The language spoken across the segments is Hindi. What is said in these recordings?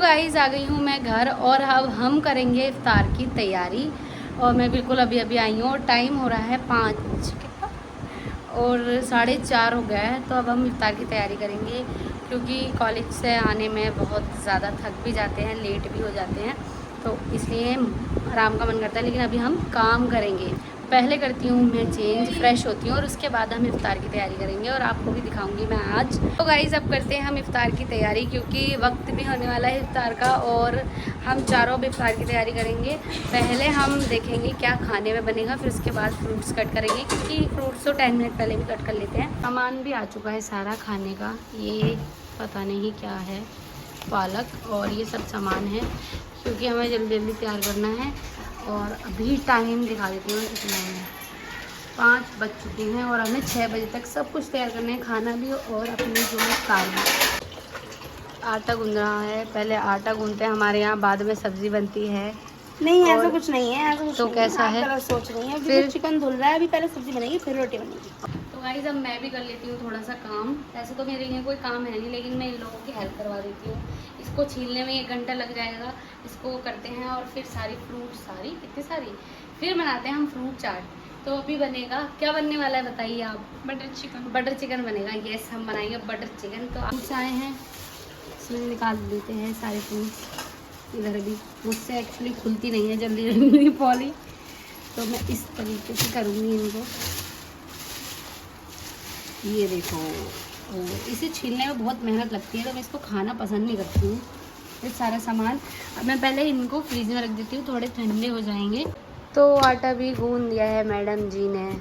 गाइस आ गई हूँ मैं घर और अब हम करेंगे इफ्तार की तैयारी। और मैं बिल्कुल अभी अभी आई हूँ और टाइम हो रहा है 5 कितना और 4:30 हो गया है। तो अब हम इफ्तार की तैयारी करेंगे क्योंकि कॉलेज से आने में बहुत ज़्यादा थक भी जाते हैं, लेट भी हो जाते हैं, तो इसलिए आराम का मन करता है। लेकिन अभी हम काम करेंगे। पहले करती हूँ मैं चेंज, फ्रेश होती हूँ और उसके बाद हम इफ्तार की तैयारी करेंगे और आपको भी दिखाऊंगी मैं आज। तो गाइस अब करते हैं हम इफ्तार की तैयारी क्योंकि वक्त भी होने वाला है इफ्तार का और हम चारों भी इफ्तार की तैयारी करेंगे। पहले हम देखेंगे क्या खाने में बनेगा, फिर उसके बाद फ्रूट्स कट करेंगे क्योंकि फ्रूट्स तो 10 मिनट पहले भी कट कर लेते हैं। सामान भी आ चुका है सारा खाने का, ये पता नहीं क्या है, पालक और ये सब सामान है क्योंकि हमें जल्दी जल्दी तैयार करना है। और अभी टाइम दिखा देती हूँ कितना है, 5 बज चुके हैं और हमें 6 बजे तक सब कुछ तैयार करना है, खाना भी और अपनी जो इफ्तार भी। आटा गूंद रहा है, पहले आटा गूंदते हैं हमारे यहाँ, बाद में सब्जी बनती है। नहीं ऐसा कुछ नहीं है, ऐसा कुछ तो नहीं कैसा है? आप सोच रही हैं। फिर फिर चिकन धुल रहा है, अभी पहले सब्जी बनेगी फिर रोटी बनेगी। तो गाइस अब मैं भी कर लेती हूँ थोड़ा सा काम। ऐसे तो मेरे लिए कोई काम है नहीं, लेकिन मैं इन लोगों की हेल्प करवा देती हूँ। इसको छीलने में 1 घंटा लग जाएगा, इसको करते हैं और फिर सारी फ्रूट कितनी सारी फिर बनाते हैं हम फ्रूट चाट। तो अभी बनेगा, क्या बनने वाला है बताइए आप? Butter chicken. बटर चिकन बनेगा। यस, हम बनाएंगे बटर चिकन। तो फ्रूट्स आए हैं, इसमें निकाल देते हैं सारे फ्रूट्स। इधर भी मुझसे एक्चुअली खुलती नहीं है जल्दी जल्दी पॉली, तो मैं इस तरीके से करूँगी इनको। ये देखो, इसे छीलने में बहुत मेहनत लगती है तो मैं इसको खाना पसंद नहीं करती हूँ। ये सारा सामान अब मैं पहले इनको फ्रीज में रख देती हूँ, थोड़े ठंडे हो जाएंगे। तो आटा भी गूंद दिया है मैडम जी ने,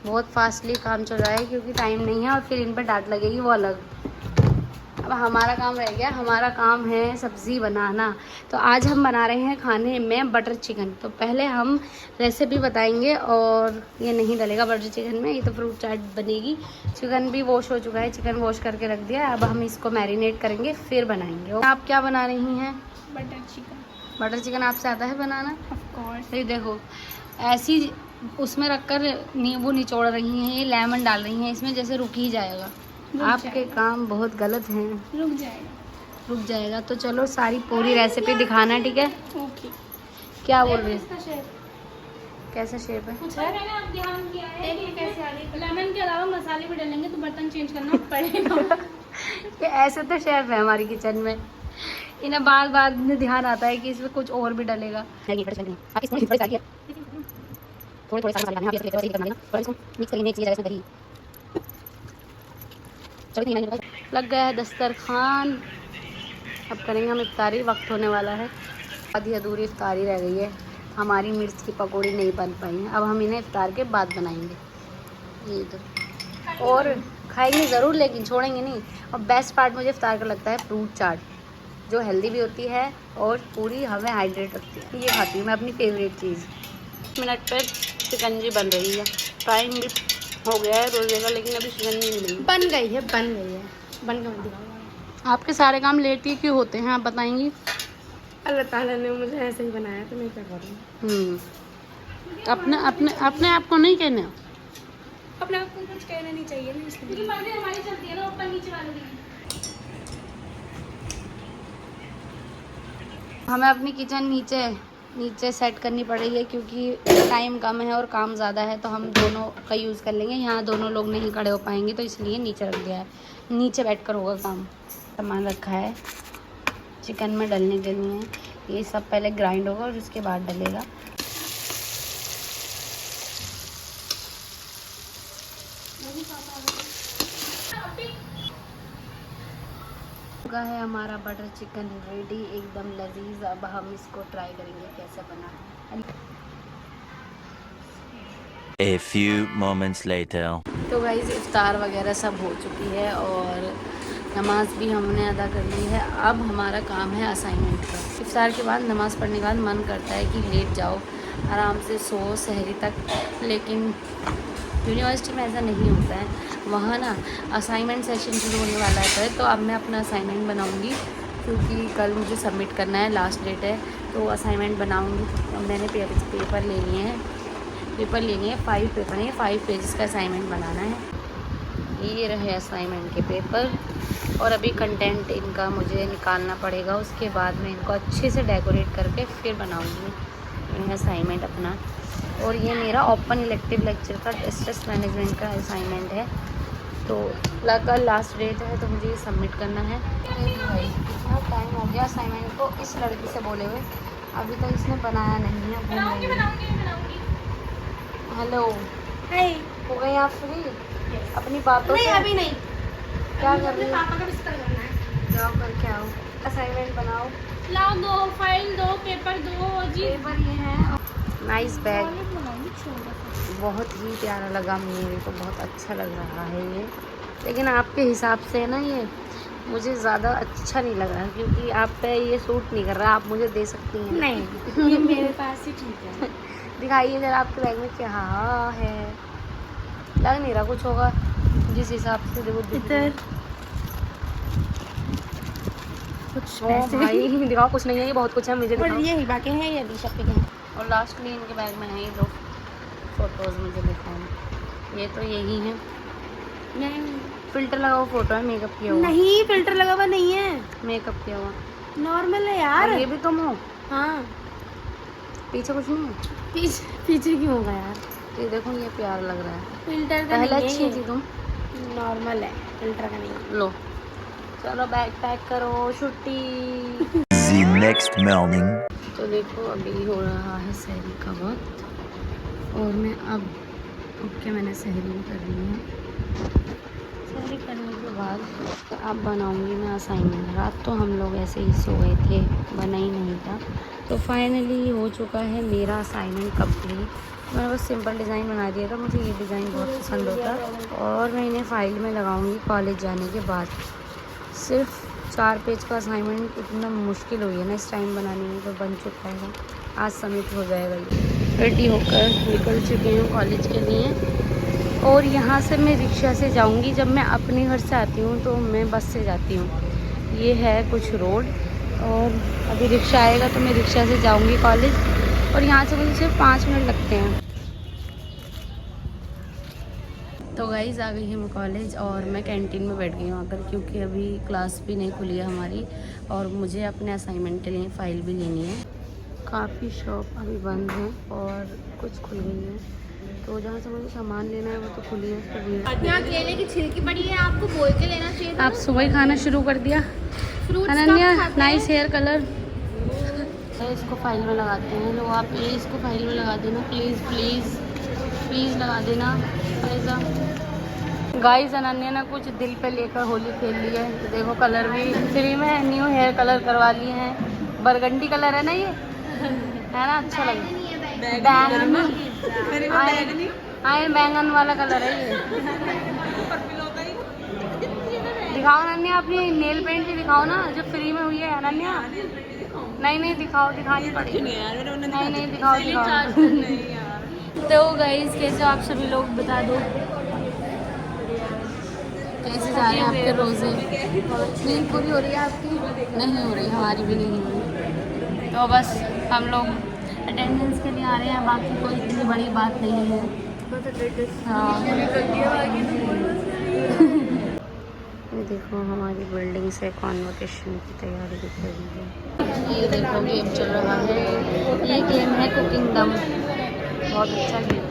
बहुत फास्टली काम चल रहा है क्योंकि टाइम नहीं है और फिर इन पर डांट लगेगी वो अलग। अब हमारा काम रह गया, हमारा काम है सब्ज़ी बनाना। तो आज हम बना रहे हैं खाने में बटर चिकन। तो पहले हम रेसिपी बताएंगे और ये नहीं डलेगा बटर चिकन में, ये तो फ्रूट चाट बनेगी। चिकन भी वॉश हो चुका है, चिकन वॉश करके रख दिया। अब हम इसको मैरिनेट करेंगे फिर बनाएंगे। आप क्या बना रही हैं? Butter chicken. बटर चिकन आपसे आता है बनाना? Of course. ये देखो ऐसी उसमें रखकर नींबू निचोड़ रही हैं, ये लेमन डाल रही हैं इसमें, जैसे रुक ही जाएगा। आपके काम बहुत गलत हैं। रुक जाएगा। तो चलो सारी पूरी रेसिपी दिखाना, ठीक है? ओके। क्या बोल रही है? कैसा शेप है? आप ध्यान किया है कि कैसे आ रही? लेमन के अलावा मसाले भी डालेंगे तो बर्तन चेंज करना पड़ेगा। ये ऐसे तो शेफ है हमारी किचन में, इन्हें बार बार ध्यान आता है कि इसमें कुछ और भी डलेगा। थोड़े सारे मसाले डालने हैं, थोड़ा इसको मिक्स करेंगे, एक चीज़ इसमें दही। लग गया है दस्तरखान, अब करेंगे हम इफ्तारी। वक्त होने वाला है, आधी अधूरी इफ्तारी रह गई है, हमारी मिर्च की पकौड़ी नहीं बन पाई है। अब हम इन्हें इफ्तार के बाद बनाएंगे। ये तो और खाएंगे ज़रूर लेकिन छोड़ेंगे नहीं। और बेस्ट पार्ट मुझे इफ्तार का लगता है फ्रूट चाट, जो हेल्दी भी होती है और पूरी हमें हाइड्रेट रखती है। ये खाती हूँ मैं, अपनी फेवरेट चीज़। 1 मिनट पर शिकंजी बन रही है, टाइम भी हो गया है रोज़े का, लेकिन अभी शिकंजी नहीं बनी। बन गई है बन के दिखाऊंगा। आपके सारे काम लेट ही क्यों होते हैं, आप बताएंगी? अल्लाह ताला ने मुझे ऐसे ही बनाया तो मैं क्या करूँ। अपने आप को नहीं कहना। अपने आप को कुछ कहना नहीं चाहिए ना, इसलिए मर्जी हमारी चलती है ना, ऊपर नीचे वालों की। हमें अपनी किचन नीचे सेट करनी पड़ रही है क्योंकि टाइम कम है और काम ज़्यादा है, तो हम दोनों का यूज़ कर लेंगे। यहाँ दोनों लोग नहीं खड़े हो पाएंगे तो इसलिए नीचे रख दिया है, नीचे बैठकर होगा काम। सामान रखा है चिकन में डलने के लिए, ये सब पहले ग्राइंड होगा और उसके बाद डलेगा। है हमारा बटर चिकन रेडी, एकदम लजीज। अब हम इसको ट्राई करेंगे कैसे बना है। A few moments later. तो गाइस इफ्तार वगैरह सब हो चुकी है और नमाज भी हमने अदा कर ली है। अब हमारा काम है असाइनमेंट का। इफ्तार के बाद नमाज़ पढ़ने के बाद मन करता है कि लेट जाओ, आराम से सो सहरी तक, लेकिन यूनिवर्सिटी में ऐसा नहीं होता है। वहाँ ना असाइनमेंट सेशन शुरू होने वाला है, तो अब मैं अपना असाइनमेंट बनाऊँगी क्योंकि कल मुझे सबमिट करना है, लास्ट डेट है, तो असाइनमेंट बनाऊँगी। अब मैंने पेपर ले लिए हैं, 5 पेपर हैं, 5 पेजेस का असाइनमेंट बनाना है। ये रहे असाइनमेंट के पेपर। और अभी कंटेंट इनका मुझे निकालना पड़ेगा, उसके बाद मैं इनको अच्छे से डेकोरेट करके फिर बनाऊंगी असाइनमेंट अपना। और ये मेरा ओपन इलेक्टिव लेक्चर का स्ट्रेस मैनेजमेंट का असाइनमेंट है, तो कल लास्ट डेट है, तो मुझे ये सबमिट करना है। भाई कितना टाइम हो गया असाइनमेंट को इस लड़की से बोले हुए, अभी तक इसने बनाया नहीं है। हेलो, हो गई आप फ्री अपनी बातों से? अभी नहीं। क्या कर रही हो? पापा का बिस्तर करना है। जाओ करके आओ, असाइनमेंट बनाओ। लाओ, 2 फाइल, 2 पेपर, 2 जी। पेपर ये है। नाइस बैग, बहुत ही प्यारा लगा मेरे को, बहुत अच्छा लग रहा है ये। लेकिन आपके हिसाब से ना ये मुझे ज़्यादा अच्छा नहीं लग रहा, क्योंकि आप पे ये सूट नहीं कर रहा। आप मुझे दे सकती हैं? नहीं, ये मेरे पास ही ठीक है। दिखाइए जरा आपके बैग में क्या है। लग नहीं रहा कुछ होगा जिस हिसाब से। देखो इधर कुछ पैसे भाई दिखाओ, कुछ नहीं है, ये बहुत कुछ है, मुझे और दिखाओ। ये बाकी है, ये अलीशा पे हैं। और लास्टली इनके बैग में है ये 2 फोटोज़, मुझे दिखाओ। ये तो यही है। नहीं, फिल्टर लगा हुआ फोटो है, मेकअप किया हुआ। नहीं फिल्टर लगा हुआ नहीं है, मेकअप किया हुआ। नॉर्मल है यार। और ये भी तुम हो? हाँ, पीछे कुछ नहीं है? पीछे क्यों होगा यार? ये देखो, ये प्यार लग रहा है। फिल्टर का पहले नहीं अच्छी है, थी तुम। नॉर्मल है, फिल्टर का नहीं है। लो चलो बैग पैक करो, छुट्टी। The next morning. तो देखो अभी हो रहा है सहरी का वक्त, और मैं अब ओके मैंने सहरी कर ली है। सहरी करने के बाद अब बनाऊंगी मैं असाइनमेंट। रात तो हम लोग ऐसे ही सो गए थे, बना ही नहीं था। तो फाइनली हो चुका है मेरा असाइनमेंट कंप्लीट। मैंने बस सिंपल डिज़ाइन बना दिया था, मुझे ये डिज़ाइन बहुत पसंद होता, और मैं इन्हें फाइल में लगाऊंगी कॉलेज जाने के बाद। सिर्फ 4 पेज का असाइनमेंट इतना मुश्किल हुई है ना इस टाइम बनाने में, तो बन चुका है, आज सबमिट हो जाएगा ये। रेडी होकर निकल चुकी हूँ कॉलेज के लिए, और यहाँ से मैं रिक्शा से जाऊँगी। जब मैं अपने घर से आती हूँ तो मैं बस से जाती हूँ। ये है कुछ रोड, और अभी रिक्शा आएगा तो मैं रिक्शा से जाऊँगी कॉलेज, और यहाँ से मुझे सिर्फ 5 मिनट लगते हैं। तो गाइज़ आ गई है मैं कॉलेज, और मैं कैंटीन में बैठ गई हूँ आकर, क्योंकि अभी क्लास भी नहीं खुली है हमारी, और मुझे अपने असाइनमेंट के लिए फ़ाइल भी लेनी है। काफ़ी शॉप अभी बंद है और कुछ खुल गई है, तो जहाँ से मुझे सामान लेना है वो तो खुली है, उस पर भीड़। यहाँ केले की छिलकी पड़ी है, आपको बोल के लेना चाहिए था। आप सुबह ही खाना शुरू कर दिया। फ्रूट्स अनन्या, कब खाते नाइस हैं? Hair colour. इसको फाइल में लगाते हैं लोग, आप प्लीज़ इसको फाइल में लगा देना, प्लीज़ प्लीज़ प्लीज़ लगा देना ऐसा। गाइस अनन्या ने कुछ दिल पे लेकर होली खेल ली है। देखो कलर भी फ्री में, न्यू हेयर कलर करवा लिए हैं। बरगंडी कलर है ना ये, है ना, अच्छा लगा। आयन बैंगन वाला कलर है ये। दिखाओ अनन्या अपनी नेल पेंट भी दिखाओ ना, जो फ्री में हुई है अनन्या। नहीं दिखाओ, दिखानी पड़ेगी। नहीं दिखाओ। तो गाइस कैसे आप सभी लोग बता दो, कैसे जा रहे हैं आपके रोज़े? नींद पूरी हो रही है आपकी? नहीं हो रही, हमारी भी नहीं हो रही। तो बस हम लोग अटेंडेंस के लिए आ रहे हैं, बाकी कोई इतनी बड़ी बात नहीं है। हाँ ये देखो हमारी बिल्डिंग से कॉन्वोकेशन की तैयारी दिख रही है। ये देखो गेम चल रहा है, ये गेम है कुकिंग दम, बहुत अच्छा गेम।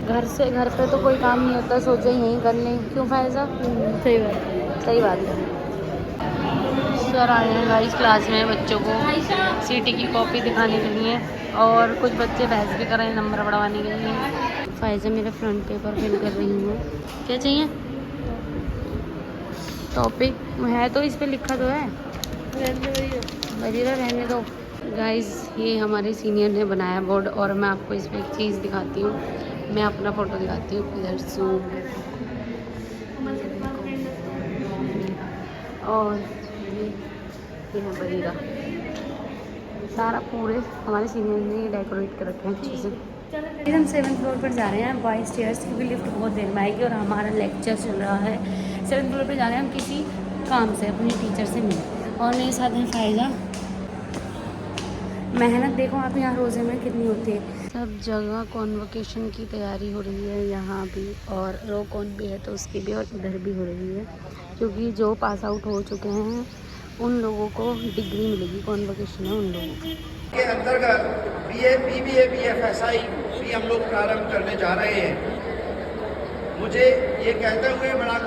घर पे तो कोई काम नहीं होता, सोचे यहीं कर लें, क्यों फायदा? सही बात है। सर आए हैं गाइस क्लास में बच्चों को सीटी की कॉपी दिखाने के लिए, और कुछ बच्चे बहस भी कर रहे हैं नंबर बढ़वाने के लिए। फायजा मेरा फ्रंट पेपर फिल कर रही हूँ। क्या चाहिए? टॉपिक है तो इस पे लिखा तो है, वजीरा रहने दो। गाइस ये हमारे सीनियर ने बनाया बोर्ड, और मैं आपको इस पर एक चीज़ दिखाती हूँ। मैं अपना फ़ोटो दिखाती हूँ इधर जूम, और ये है वजीरा। सारा पूरे हमारे सीनियर ने डेकोरेट कर रखे हैं अच्छे से। हम 7th फ्लोर पर जा रहे हैं बाय स्टेयर्स, क्योंकि लिफ्ट बहुत देर में आएगी, और हमारा लेक्चर चल रहा है। 7th फ्लोर पर जा रहे हैं हम किसी काम से, अपने टीचर से मिले, और मेरे साथ हैं फायजा, मेहनत देखो आप यहाँ रोज़े में कितनी होती है। सब जगह कॉन्वोकेशन की तैयारी हो रही है, यहाँ भी और रो कॉन भी है तो उसकी भी, और इधर भी हो रही है, क्योंकि जो पास आउट हो चुके हैं उन लोगों को डिग्री मिलेगी, कॉन्वोकेशन है उन लोगों को। के अंतर्गत BA, BBA, BFSI भी हम लोग प्रारंभ करने जा रहे हैं। मुझे ये कहते हुए बड़ा